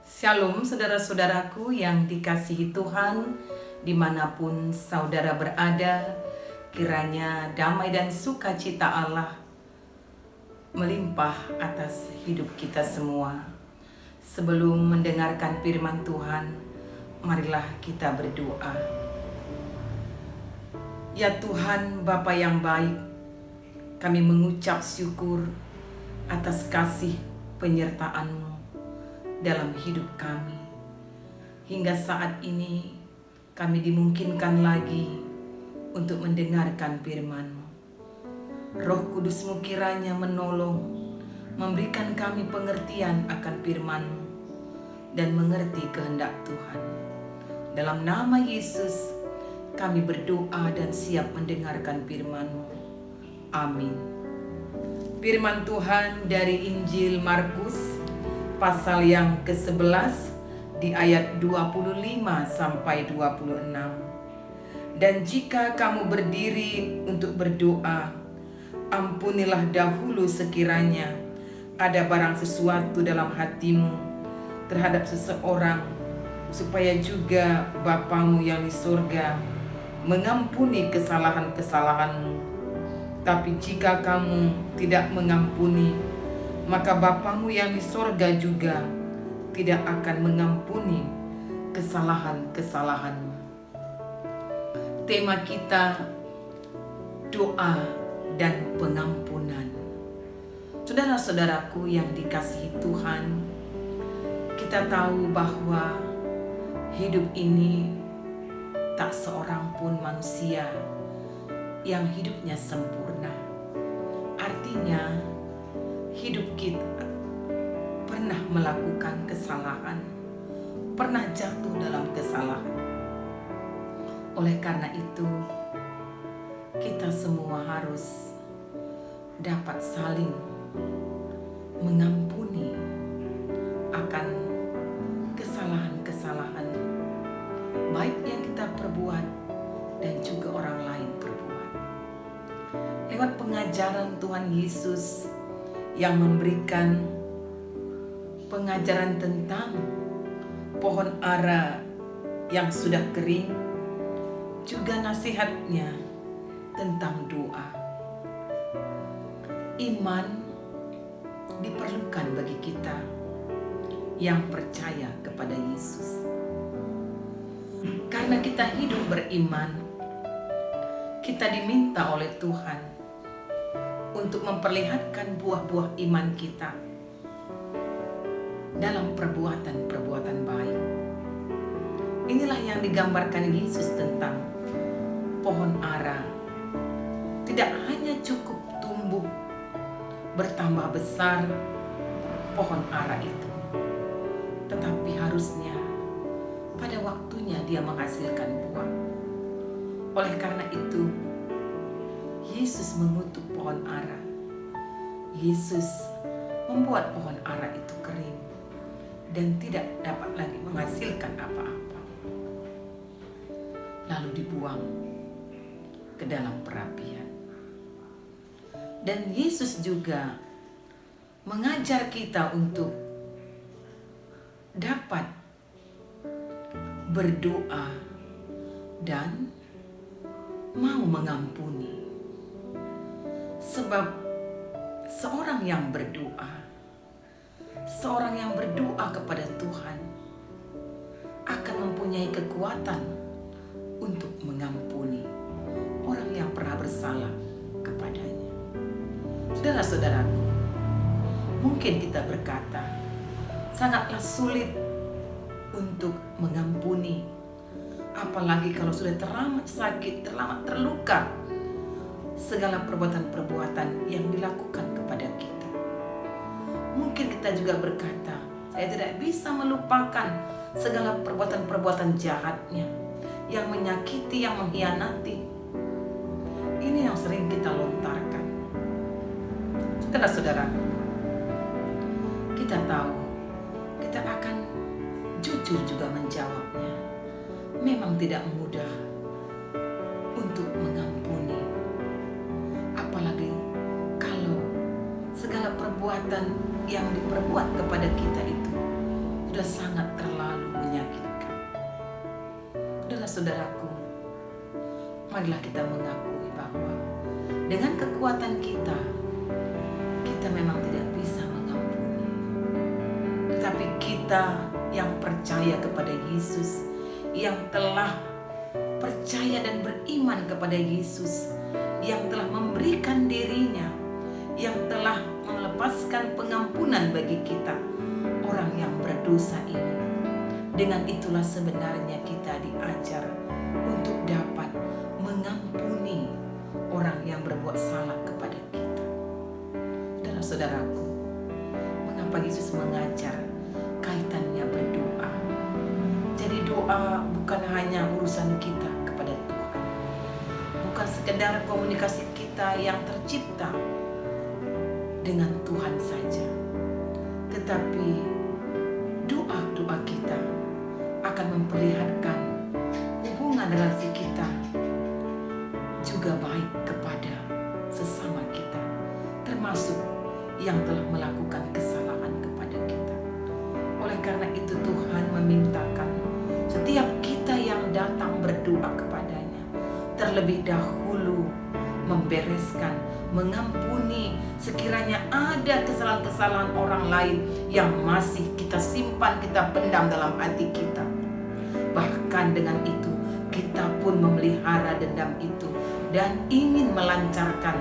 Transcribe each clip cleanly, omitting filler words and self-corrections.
Shalom saudara-saudaraku yang dikasihi Tuhan, dimanapun saudara berada, kiranya damai dan sukacita Allah melimpah atas hidup kita semua. Sebelum mendengarkan firman Tuhan, marilah kita berdoa. Ya Tuhan, Bapa yang baik, kami mengucap syukur atas kasih penyertaan-Mu dalam hidup kami. Hingga saat ini kami dimungkinkan lagi untuk mendengarkan firman-Mu. Roh Kudus-Mu kiranya menolong, memberikan kami pengertian akan firman-Mu dan mengerti kehendak Tuhan. Dalam nama Yesus kami berdoa dan siap mendengarkan firman-Mu. Amin. Firman Tuhan dari Injil Markus pasal yang ke-11 di ayat 25 sampai 26. Dan jika kamu berdiri untuk berdoa, ampunilah dahulu sekiranya ada barang sesuatu dalam hatimu terhadap seseorang, supaya juga Bapamu yang di surga mengampuni kesalahan-kesalahanmu. Tapi jika kamu tidak mengampuni, maka Bapamu yang di sorga juga tidak akan mengampuni kesalahan-kesalahanmu. Tema kita, doa dan pengampunan. Saudara-saudaraku yang dikasihi Tuhan, kita tahu bahwa hidup ini tak seorang pun manusia yang hidupnya sempurna. Artinya, hidup kita pernah melakukan kesalahan, pernah jatuh dalam kesalahan. Oleh karena itu, kita semua harus dapat saling mengampuni akan kesalahan-kesalahan baik yang kita perbuat dan juga orang lain perbuat. Lewat pengajaran Tuhan Yesus yang memberikan pengajaran tentang pohon ara yang sudah kering, juga nasihatnya tentang doa. Iman diperlukan bagi kita yang percaya kepada Yesus. Karena kita hidup beriman, kita diminta oleh Tuhan untuk memperlihatkan buah-buah iman kita dalam perbuatan-perbuatan baik. Inilah yang digambarkan Yesus tentang pohon ara. Tidak hanya cukup tumbuh bertambah besar pohon ara itu, tetapi harusnya pada waktunya dia menghasilkan buah. Oleh karena itu, Yesus mengutuk pohon ara. Yesus membuat pohon ara itu kering dan tidak dapat lagi menghasilkan apa-apa. Lalu dibuang ke dalam perapian. Dan Yesus juga mengajar kita untuk dapat berdoa dan mau mengampuni. Sebab seorang yang berdoa kepada Tuhan akan mempunyai kekuatan untuk mengampuni orang yang pernah bersalah kepadanya. Saudara-saudaraku, mungkin kita berkata, sangatlah sulit untuk mengampuni, apalagi kalau sudah teramat sakit, teramat terluka, segala perbuatan-perbuatan yang dilakukan kepada kita. Mungkin kita juga berkata, saya tidak bisa melupakan segala perbuatan-perbuatan jahatnya, yang menyakiti, yang mengkhianati. Ini yang sering kita lontarkan. Saudara-saudara, kita tahu, kita akan jujur juga menjawabnya. Memang tidak mudah untuk mengampuni, apalagi kalau segala perbuatan yang diperbuat kepada kita itu sudah sangat terlalu menyakitkan. Saudara-saudaraku, marilah kita mengakui bahwa dengan kekuatan kita memang tidak bisa mengampuni. Tetapi kita yang percaya kepada Yesus, yang telah percaya dan beriman kepada Yesus, yang telah memberikan dirinya, yang telah melepaskan pengampunan bagi kita, orang yang berdosa ini. Dengan itulah sebenarnya kita diajar untuk dapat mengampuni orang yang berbuat salah kepada kita. Saudaraku, mengapa Yesus mengajar kaitannya berdoa? Jadi doa bukan hanya urusan kita kepada Tuhan, bukan sekedar komunikasi kita yang tercipta dengan Tuhan saja, tetapi doa-doa kita akan memperlihatkan hubungan relasi kita juga baik kepada sesama kita, termasuk yang telah melakukan kesalahan kepada kita. Oleh karena itu Tuhan memintakan setiap kita yang datang berdoa kepadanya terlebih dahulu membereskan, mengampuni sekiranya ada kesalahan-kesalahan orang lain yang masih kita simpan, kita pendam dalam hati kita. Bahkan dengan itu kita pun memelihara dendam itu dan ingin melancarkan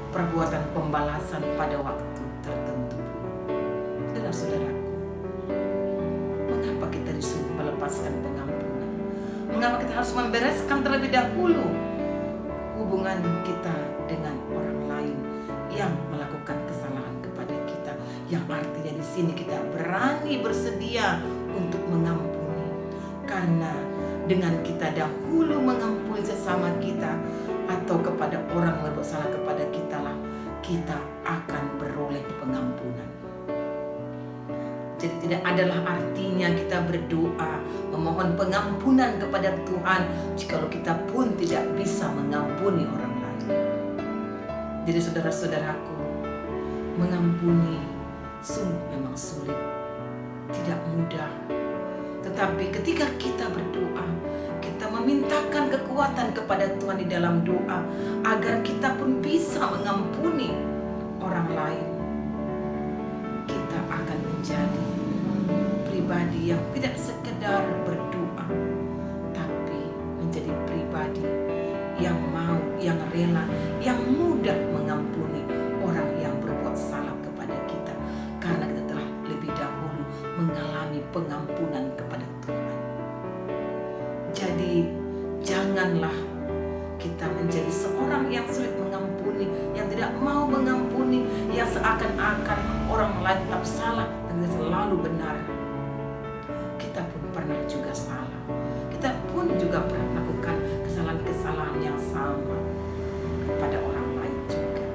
perbuatan pembalasan pada waktu tertentu. Saudara-saudaraku, mengapa kita disuruh melepaskan pengampunan? Mengapa kita harus membereskan terlebih dahulu hubungan kita dengan orang lain yang melakukan kesalahan kepada kita? Yang artinya di sini kita berani bersedia untuk mengampuni, karena dengan kita dahulu mengampuni sesama kita atau kepada orang yang berbuat salah kepada kita lah kita akan beroleh pengampunan. Jadi tidak adalah artinya kita berdoa memohon pengampunan kepada Tuhan jikalau kita pun tidak bisa mengampuni orang lain. Jadi saudara-saudaraku, mengampuni sungguh memang sulit, tidak mudah. Tetapi ketika kita berdoa, kita memintakan kekuatan kepada Tuhan di dalam doa agar kita pun bisa mengampuni orang lain, kita akan menjadi pribadi yang tidak sekedar berdoa, tapi menjadi pribadi yang mau, yang rela, yang mudah mengampuni orang yang berbuat salah kepada kita, karena kita telah lebih dahulu mengalami pengampunan kepada Tuhan. Jadi janganlah kita menjadi seorang yang sulit mengampuni, yang tidak mau mengampuni, yang seakan-akan orang lain tetap salah dan kita selalu benar. Kita pun pernah juga salah. Kita pun juga pernah melakukan kesalahan-kesalahan yang sama kepada orang lain juga.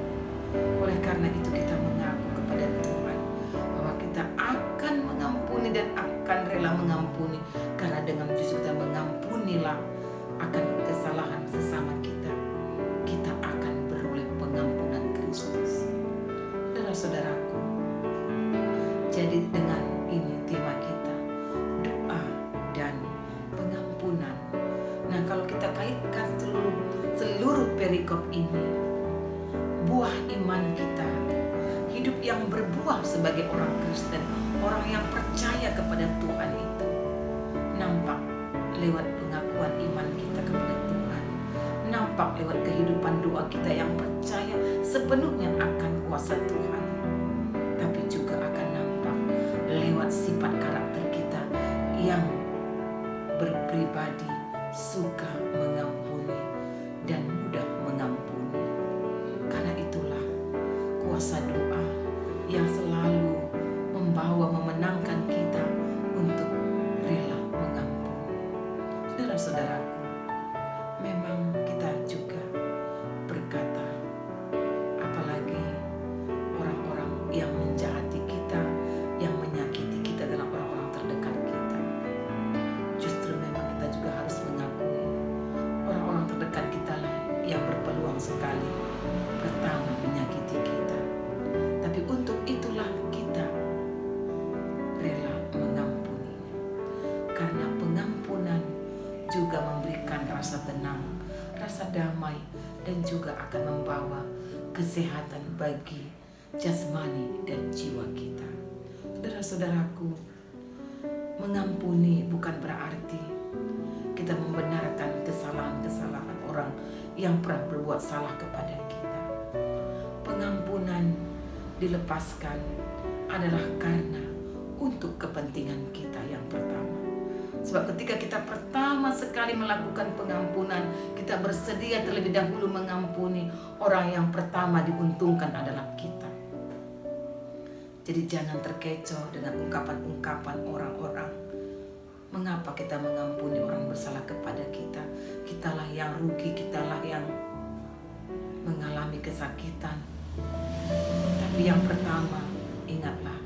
Oleh karena itu kita mengaku kepada Tuhan bahwa kita akan mengampuni dan akan rela mengampuni, karena dengan justru kita mengampunilah akan kesalahan sesama kita, kita akan beroleh pengampunan Kristus. Saudara-saudaraku, jadi dengan ini tema kita, doa dan pengampunan. Nah, kalau kita kaitkan seluruh perikop ini, buah iman kita, hidup yang berbuah sebagai orang Kristen, orang yang percaya kepada Tuhan itu nampak lewat pengakuan iman kita kepada Tuhan, nampak lewat kehidupan doa kita yang percaya sepenuhnya akan kuasa Tuhan, tapi juga akan nampak lewat sifat karakter kita yang berpribadi suka mengampuni dan mudah mengampuni. Karena itulah kuasa doa yang selalu memenangkan kita untuk rela mengampuni. Saudara-saudaraku, memang kita juga berkata, apalagi orang-orang rasa damai dan juga akan membawa kesehatan bagi jasmani dan jiwa kita. Saudara-saudaraku, mengampuni bukan berarti kita membenarkan kesalahan-kesalahan orang yang pernah berbuat salah kepada kita. Pengampunan dilepaskan adalah karena untuk kepentingan kita yang pertama. Sebab ketika kita pertama sekali melakukan pengampunan, kita bersedia terlebih dahulu mengampuni, orang yang pertama diuntungkan adalah kita. Jadi jangan terkecoh dengan ungkapan-ungkapan orang-orang. Mengapa kita mengampuni orang bersalah kepada kita? Kitalah yang rugi, kitalah yang mengalami kesakitan. Tapi yang pertama, ingatlah,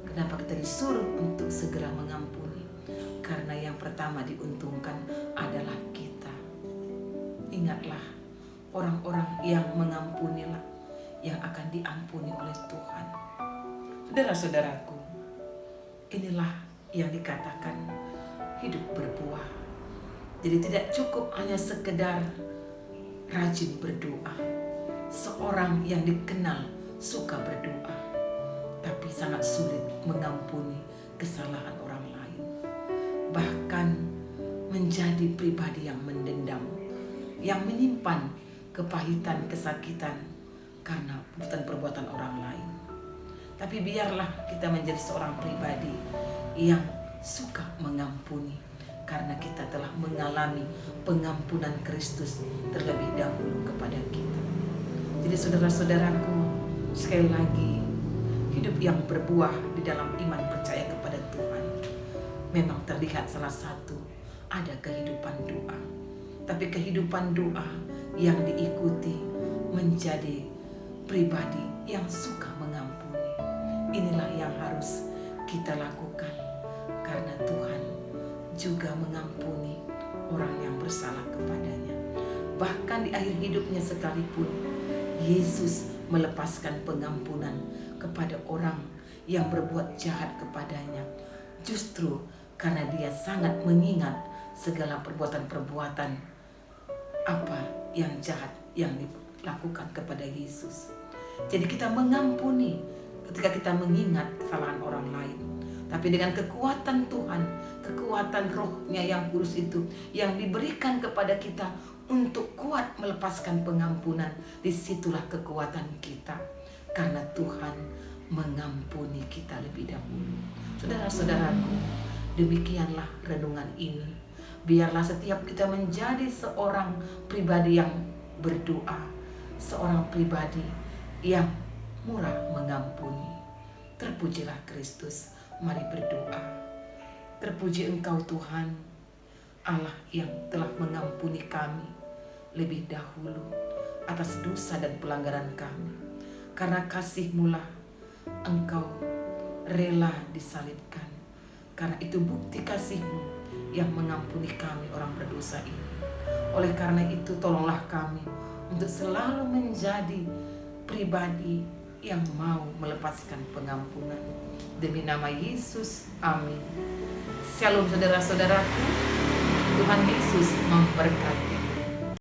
kenapa kita disuruh untuk segera mengampuni? Karena yang pertama diuntungkan adalah kita. Ingatlah, orang-orang yang mengampunilah yang akan diampuni oleh Tuhan. Saudara-saudaraku, inilah yang dikatakan hidup berbuah. Jadi tidak cukup hanya sekedar rajin berdoa. Seorang yang dikenal suka berdoa, tapi sangat sulit mengampuni kesalahan orang lain. Bahkan menjadi pribadi yang mendendam, yang menyimpan kepahitan, kesakitan karena perbuatan orang lain. Tapi biarlah kita menjadi seorang pribadi yang suka mengampuni, karena kita telah mengalami pengampunan Kristus terlebih dahulu kepada kita. Jadi saudara-saudaraku, sekali lagi, hidup yang berbuah di dalam iman percaya kepada Tuhan memang terlihat salah satu ada kehidupan doa. Tapi kehidupan doa yang diikuti menjadi pribadi yang suka mengampuni. Inilah yang harus kita lakukan, karena Tuhan juga mengampuni orang yang bersalah kepadanya. Bahkan di akhir hidupnya sekalipun, Yesus melepaskan pengampunan kepada orang yang berbuat jahat kepadanya, justru karena dia sangat mengingat segala perbuatan-perbuatan apa yang jahat yang dilakukan kepada Yesus. Jadi kita mengampuni ketika kita mengingat kesalahan orang lain. Tapi dengan kekuatan Tuhan, kekuatan Roh-Nya yang kudus itu yang diberikan kepada kita untuk kuat melepaskan pengampunan, disitulah kekuatan kita. Karena Tuhan mengampuni kita lebih dahulu. Saudara-saudaraku, demikianlah renungan ini. Biarlah setiap kita menjadi seorang pribadi yang berdoa, seorang pribadi yang murah mengampuni. Terpujilah Kristus. Mari berdoa. Terpuji Engkau Tuhan, Allah yang telah mengampuni kami lebih dahulu atas dosa dan pelanggaran kami. Karena kasih-Mu lah Engkau rela disalibkan. Karena itu bukti kasih-Mu yang mengampuni kami orang berdosa ini. Oleh karena itu tolonglah kami untuk selalu menjadi pribadi yang mau melepaskan pengampunan. Demi nama Yesus, amin. Shalom saudara-saudaraku, Tuhan Yesus memberkati.